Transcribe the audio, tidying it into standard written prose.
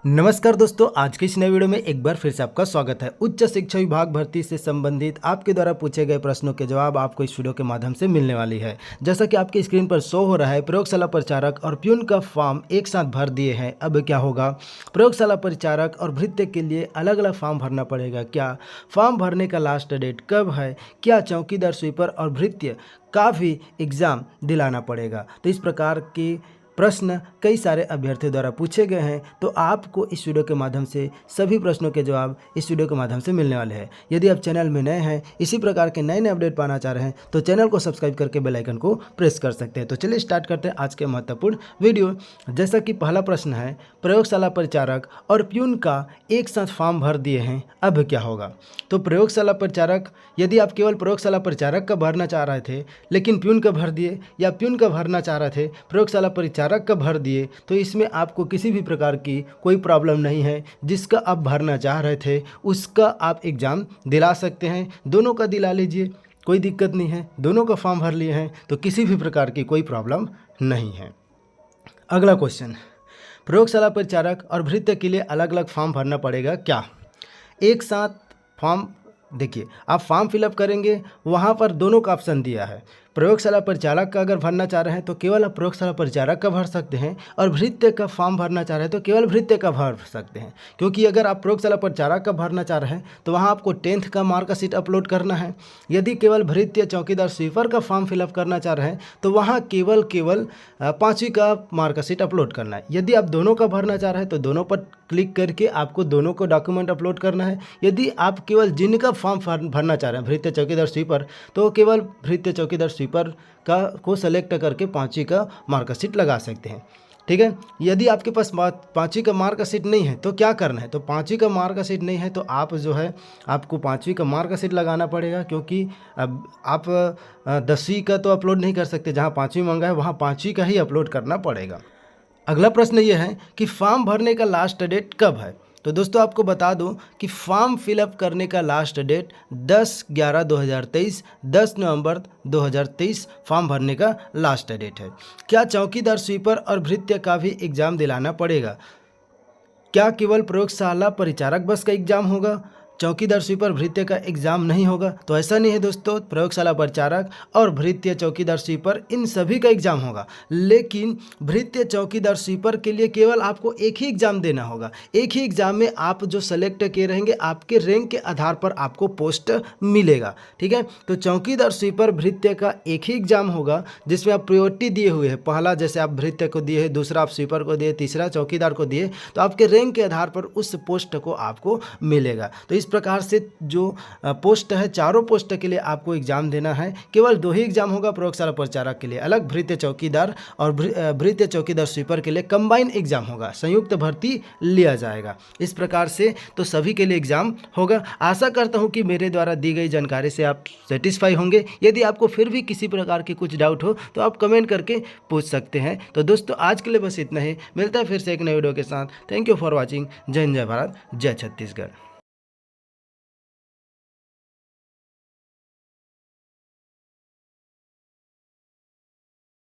नमस्कार दोस्तों, आज के इस नए वीडियो में एक बार फिर से आपका स्वागत है। उच्च शिक्षा विभाग भर्ती से संबंधित आपके द्वारा पूछे गए प्रश्नों के जवाब आपको इस वीडियो के माध्यम से मिलने वाली है। जैसा कि आपकी स्क्रीन पर शो हो रहा है, प्रयोगशाला परिचारक और प्यून का फॉर्म एक साथ भर दिए हैं। अब क्या होगा? प्रयोगशाला परिचारक और भृत्य के लिए अलग अलग फॉर्म भरना पड़ेगा क्या? फॉर्म भरने का लास्ट डेट कब है? क्या चौकीदार, स्वीपर और भृत्य का भी एग्ज़ाम दिलाना पड़ेगा? तो इस प्रकार की प्रश्न कई सारे अभ्यर्थियों द्वारा पूछे गए हैं, तो आपको इस वीडियो के माध्यम से सभी प्रश्नों के जवाब इस वीडियो के माध्यम से मिलने वाले हैं। यदि आप चैनल में नए हैं, इसी प्रकार के नए नए अपडेट पाना चाह रहे हैं, तो चैनल को सब्सक्राइब करके बेल आइकन को प्रेस कर सकते हैं। तो चलिए स्टार्ट करते हैं आज के महत्वपूर्ण वीडियो। जैसा कि पहला प्रश्न है, प्रयोगशाला परिचारक और प्यून का एक साथ फॉर्म भर दिए हैं, अब क्या होगा? तो प्रयोगशाला परिचारक, यदि आप केवल प्रयोगशाला परिचारक का भरना चाह रहे थे लेकिन प्यून का भर दिए, या प्यून का भरना चाह रहे थे प्रयोगशाला परिचारक का भर दिए, तो इसमें आपको किसी भी प्रकार की कोई प्रॉब्लम नहीं है। जिसका आप भरना चाह रहे थे उसका आप एग्ज़ाम दिला सकते हैं। दोनों का दिला लीजिए, कोई दिक्कत नहीं है। दोनों का फॉर्म भर लिए हैं तो किसी भी प्रकार की कोई प्रॉब्लम नहीं है। अगला क्वेश्चन, प्रयोगशाला परिचारक और भृत्य के लिए अलग अलग फॉर्म भरना पड़ेगा क्या? एक साथ फॉर्म, देखिए आप फॉर्म फिलअप करेंगे, वहाँ पर दोनों का ऑप्शन दिया है। प्रयोगशाला परिचारक का अगर भरना चाह रहे हैं तो केवल आप प्रयोगशाला परिचारक का भर सकते हैं, और भृत्य का फॉर्म भरना चाह रहे हैं तो केवल भृत्य का भर सकते हैं। क्योंकि अगर आप प्रयोगशाला परिचारक का भरना चाह रहे हैं तो वहाँ आपको 10th का मार्कशीट अपलोड करना है। यदि केवल भृत्य, चौकीदार, स्वीपर का फॉर्म फिलअप करना चाह रहे हैं तो वहाँ केवल 5वीं का मार्कशीट अपलोड करना है। यदि आप दोनों का भरना चाह रहे हैं तो दोनों पर क्लिक करके आपको दोनों को डॉक्यूमेंट अपलोड करना है। यदि आप केवल जिनका फॉर्म भरना चाह रहे हैं, भृत्य, चौकीदार, स्वीपर, तो केवल भृत्य, चौकीदार, स्वीपर को सेलेक्ट करके 5वीं का मार्कशीट लगा सकते हैं। ठीक है। यदि आपके पास 5वीं का मार्कशीट नहीं है तो क्या करना है? तो 5वीं का मार्कशीट नहीं है तो आप जो है आपको 5वीं का मार्कशीट लगाना पड़ेगा, क्योंकि अब आप 10वीं का तो अपलोड नहीं कर सकते। जहाँ 5वीं मांगा है वहाँ 5वीं का ही अपलोड करना पड़ेगा। अगला प्रश्न ये है कि फॉर्म भरने का लास्ट डेट कब है? तो दोस्तों आपको बता दूं कि फॉर्म फिलअप करने का लास्ट डेट 10/11/2023, 10 नवंबर 2023 फॉर्म भरने का लास्ट डेट है। क्या चौकीदार, स्वीपर और भृत्य का भी एग्ज़ाम दिलाना पड़ेगा? क्या केवल प्रयोगशाला परिचारक बस का एग्ज़ाम होगा, चौकीदार, स्वीपर, भृत्य का एग्ज़ाम नहीं होगा? तो ऐसा नहीं है दोस्तों, प्रयोगशाला परिचारक और भृत्य, चौकीदार, स्वीपर इन सभी का एग्ज़ाम होगा। लेकिन भृत्य, चौकीदार, स्वीपर के लिए केवल आपको एक ही एग्ज़ाम देना होगा। एक ही एग्ज़ाम में आप जो सेलेक्ट किए रहेंगे, आपके रैंक के आधार पर आपको पोस्ट मिलेगा। ठीक है। तो चौकीदार, स्वीपर, भृत्य का एक ही एग्ज़ाम होगा जिसमें आप प्रायोरिटी दिए हुए हैं। पहला जैसे आप भृत्य को दिए हैं, दूसरा आप स्वीपर को दिए, तीसरा चौकीदार को दिए, तो आपके रैंक के आधार पर उस पोस्ट को आपको मिलेगा। तो इस प्रकार से जो पोस्ट है, चारों पोस्ट के लिए आपको एग्ज़ाम देना है। केवल 2 ही एग्ज़ाम होगा। प्रयोगशाला परिचारक के लिए अलग, भृत्य चौकीदार और भृत्य चौकीदार स्वीपर के लिए कंबाइन एग्ज़ाम होगा, संयुक्त भर्ती लिया जाएगा। इस प्रकार से तो सभी के लिए एग्ज़ाम होगा। आशा करता हूं कि मेरे द्वारा दी गई जानकारी से आप सेटिस्फाई होंगे। यदि आपको फिर भी किसी प्रकार की कुछ डाउट हो तो आप कमेंट करके पूछ सकते हैं। तो दोस्तों आज के लिए बस इतना ही। मिलता है फिर से एक नए वीडियो के साथ। Thank you for watching. जय हिंद, जय भारत, जय छत्तीसगढ़।